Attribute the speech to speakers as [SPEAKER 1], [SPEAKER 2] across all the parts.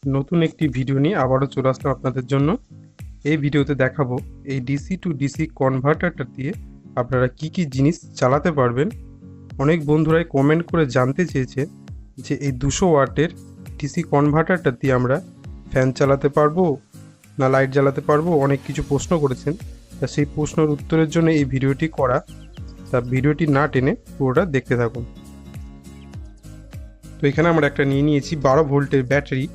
[SPEAKER 1] নতুন একটি ভিডিও নিয়ে আবারও চলে আসলাম আপনাদের জন্য। এই ভিডিওতে দেখাবো এই ডিসি টু ডিসি কনভার্টারটা দিয়ে আপনারা কি কি জিনিস চালাতে পারবেন। অনেক বন্ধুরাই কমেন্ট করে জানতে চেয়েছে যে এই 200 ওয়াটের ডিসি কনভার্টারটা দিয়ে আমরা ফ্যান চালাতে পারবো না লাইট জ্বালাতে পারবো, অনেক কিছু প্রশ্ন করেছেন। তা সেই প্রশ্নের উত্তরের জন্য এই ভিডিওটি করা। তা ভিডিওটি না টেনে পুরোটা দেখতে থাকুন। তো এখানে আমরা একটা নিয়ে নিয়েছি 12 ভোল্টের ব্যাটারি।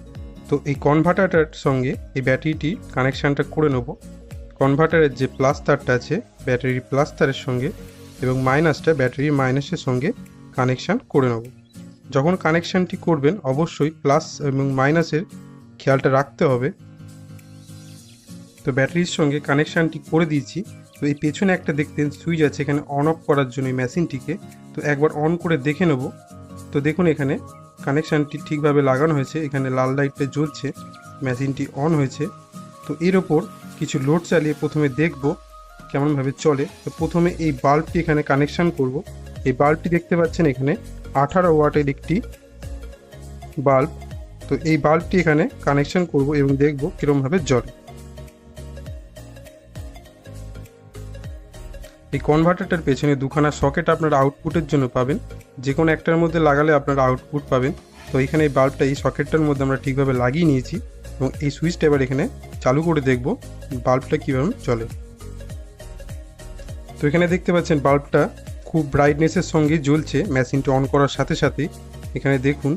[SPEAKER 1] তো এই কনভার্টারটার সঙ্গে এই ব্যাটারিটি কানেকশানটা করে নেব। কনভার্টারের যে প্লাস তারটা আছে ব্যাটারির প্লাস তারের সঙ্গে এবং মাইনাসটা ব্যাটারির মাইনাসের সঙ্গে কানেকশান করে নেব। যখন কানেকশানটি করবেন অবশ্যই প্লাস এবং মাইনাসের খেয়ালটা রাখতে হবে। তো ব্যাটারির সঙ্গে কানেকশানটি করে দিয়েছি। তো এই পেছনে একটা দেখতেন সুইচ আছে এখানে অন অফ করার জন্য এই মেশিনটিকে। তো একবার অন করে দেখে নেব। তো দেখুন এখানে কানেকশানটি ঠিকভাবে লাগানো হয়েছে, এখানে লাল লাইটটা জ্বলছে, মেশিনটি অন হয়েছে। তো এর ওপর কিছু লোড চালিয়ে প্রথমে দেখব কেমনভাবে চলে। তো প্রথমে এই বাল্বটি এখানে কানেকশান করব। এই বাল্বটি দেখতে পাচ্ছেন এখানে 18 ওয়াটের একটি বাল্ব। তো এই বাল্বটি এখানে কানেকশান করব এবং দেখব কীরকমভাবে জ্বলে। এই কনভার্টারটার পেছনে দুখানা সকেট আপনারা আউটপুটের জন্য পাবেন, যে কোনো একটার মধ্যে লাগালে আপনারা আউটপুট পাবেন। তো এখানে এই বাল্বটা এই সকেটটার মধ্যে আমরা ঠিকভাবে লাগিয়ে নিয়েছি এবং এই সুইচটা এবার এখানে চালু করে দেখব বাল্বটা কীভাবে চলে। তো এখানে দেখতে পাচ্ছেন বাল্বটা খুব ব্রাইটনেসের সঙ্গে জ্বলছে মেশিনটা অন করার সাথে সাথেই। এখানে দেখুন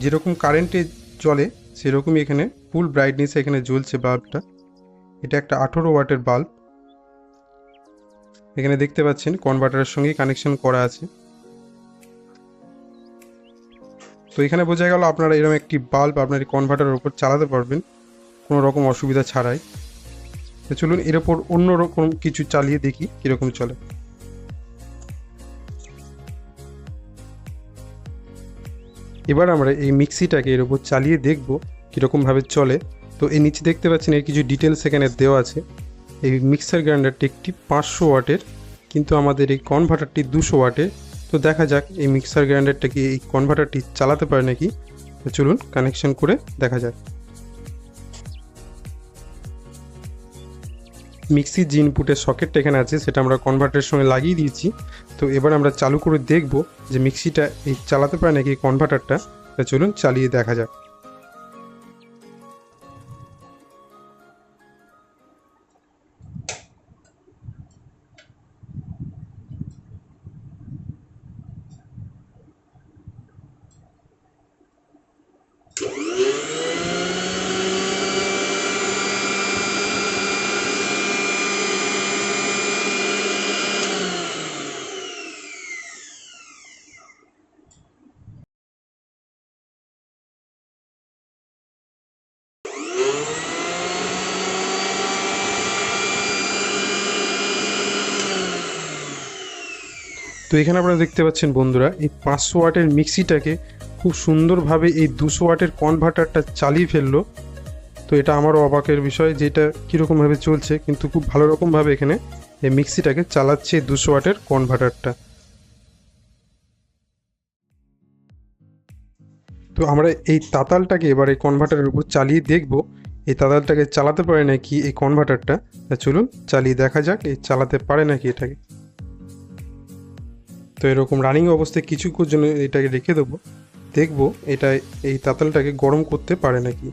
[SPEAKER 1] যেরকম কারেন্টে চলে সেরকমই এখানে ফুল ব্রাইটনেসে এখানে জ্বলছে বাল্বটা। এটা একটা 18 ওয়াটের বাল্ব। এখানে দেখতে পাচ্ছেন কনভার্টারের সঙ্গেই কানেকশন করা আছে। তো এখানে বোঝা গেল আপনারা এরকম একটি বাল্ব আপনার এই কনভার্টারের উপর চালাতে পারবেন কোনো রকম অসুবিধা ছাড়াই। তো চলুন এর ওপর অন্য রকম কিছু চালিয়ে দেখি কীরকম চলে। এবার আমরা এই মিক্সিটাকে এর উপর চালিয়ে দেখব কীরকমভাবে চলে। তো এই নিচে দেখতে পাচ্ছেন এর কিছু ডিটেলস এখানে দেওয়া আছে। এই মিক্সার গ্রাইন্ডারটি একটি 500 ওয়াটের, কিন্তু আমাদের এই কনভার্টারটি 200 ওয়াটের। তো দেখা যাক এই মিক্সার গ্রাইন্ডারটাকে এই কনভার্টারটি চালাতে পারে নাকি। তো চলুন কানেকশন করে দেখা যাক। মিক্সির যে ইনপুটের সকেটটা এখানে আছে সেটা আমরা কনভার্টারের সঙ্গে লাগিয়ে দিয়েছি। তো এবার আমরা চালু করে দেখব যে মিক্সিটা এই চালাতে পারে নাকি এই কনভার্টারটা। তো চলুন চালিয়ে দেখা যাক। তো এখানে আপনারা দেখতে পাচ্ছেন বন্ধুরা এই 500 ওয়াটের মিক্সিটাকে খুব সুন্দরভাবে এই 200 ওয়াটের কনভার্টারটা চালিয়ে ফেললো। তো এটা আমারও অবাকের বিষয় যে এটা কীরকমভাবে চলছে, কিন্তু খুব ভালো রকমভাবে এখানে এই মিক্সিটাকে চালাচ্ছে 200 ওয়াটের কনভার্টারটা। তো আমরা এই তাতালটাকে এবার এই কনভার্টারের উপর চালিয়ে দেখব এই তাতালটাকে চালাতে পারে নাকি এই কনভার্টারটা। চলুন চালিয়ে দেখা যাক এই চালাতে পারে নাকি এটাকে। তো এরকম রানিং অবস্থায় কিছুক্ষণ জন্য এটাকে রেখে দেবো, দেখব এটা এই তাতালটাকে গরম করতে পারে নাকি।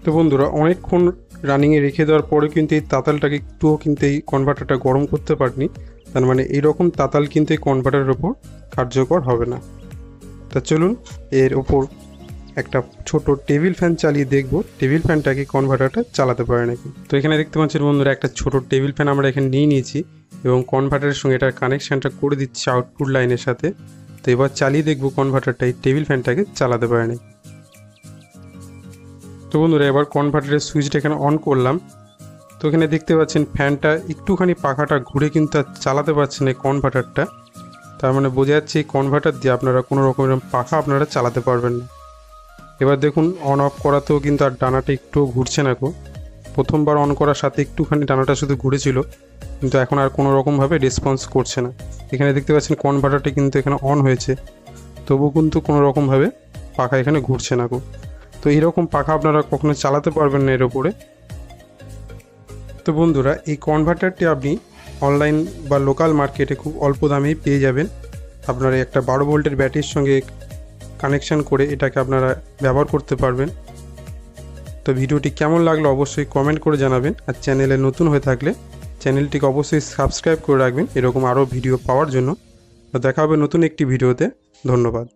[SPEAKER 1] তো বন্ধুরা অনেকক্ষণ রানিংয়ে রেখে দেওয়ার পরে কিন্তু এই তাতালটাকে একটুও কিন্তু এই কনভার্টারটা গরম করতে পারেনি। তার মানে এইরকম তাতাল কিন্তু এই কনভার্টারের ওপর কার্যকর হবে না। তা চলুন এর ওপর একটা ছোট টেবিল ফ্যান চালিয়ে দেখব টেবিল ফ্যানটাকে কনভার্টারটা চালাতে পারে নাকি। তো এখানে দেখতে পাচ্ছেন বন্ধুরা একটা ছোট টেবিল ফ্যান আমরা এখানে নিয়ে নিয়েছি এবং কনভার্টারের সঙ্গে এটার কানেকশানটা করে দিচ্ছি আউটপুট লাইনের সাথে। তো এবার চালিয়ে দেখব কনভার্টারটা এই টেবিল ফ্যানটাকে চালাতে পারে নাকি। তো বন্ধুরা এবার কনভার্টারের সুইচটা এখানে অন করলাম। তো এখানে দেখতে পাচ্ছেন ফ্যানটা একটুখানি পাখাটা ঘুরে কিন্তু আর চালাতে পারছেন এই কনভার্টারটা। তার মানে বোঝা যাচ্ছে এই কনভার্টার দিয়ে আপনারা কোনো রকমের পাখা আপনারা চালাতে পারবেন না। এবার দেখুন অন অফ করাতেও কিন্তু আর ডানাটা একটু ঘুরছে না। প্রথমবার অন করার সাথে একটুখানি ডানাটা শুধু ঘুরেছিল, কিন্তু এখন আর কোনো রকমভাবে রেসপন্স করছে না। এখানে দেখতে পাচ্ছেন কনভার্টারটা কিন্তু এখানে অন হয়েছে, তবু কিন্তু কোনো রকমভাবে পাখা এখানে ঘুরছে না গো। তো এইরকম পাখা আপনারা কখনো চালাতে পারবেন না এর ওপরে। তো বন্ধুরা, এই কনভার্টারটি আপনি অনলাইন বা লোকাল মার্কেটে খুব অল্প দামেই পেয়ে যাবেন। আপনারা একটা 12 ভোল্টের ব্যাটারির সঙ্গে কানেকশান করে এটাকে আপনারা ব্যবহার করতে পারবেন। তো ভিডিওটি কেমন লাগলো অবশ্যই কমেন্ট করে জানাবেন, আর চ্যানেলে নতুন হয়ে থাকলে চ্যানেলটিকে অবশ্যই সাবস্ক্রাইব করে রাখবেন এরকম আরও ভিডিও পাওয়ার জন্য। তো দেখা হবে নতুন একটি ভিডিওতে। ধন্যবাদ।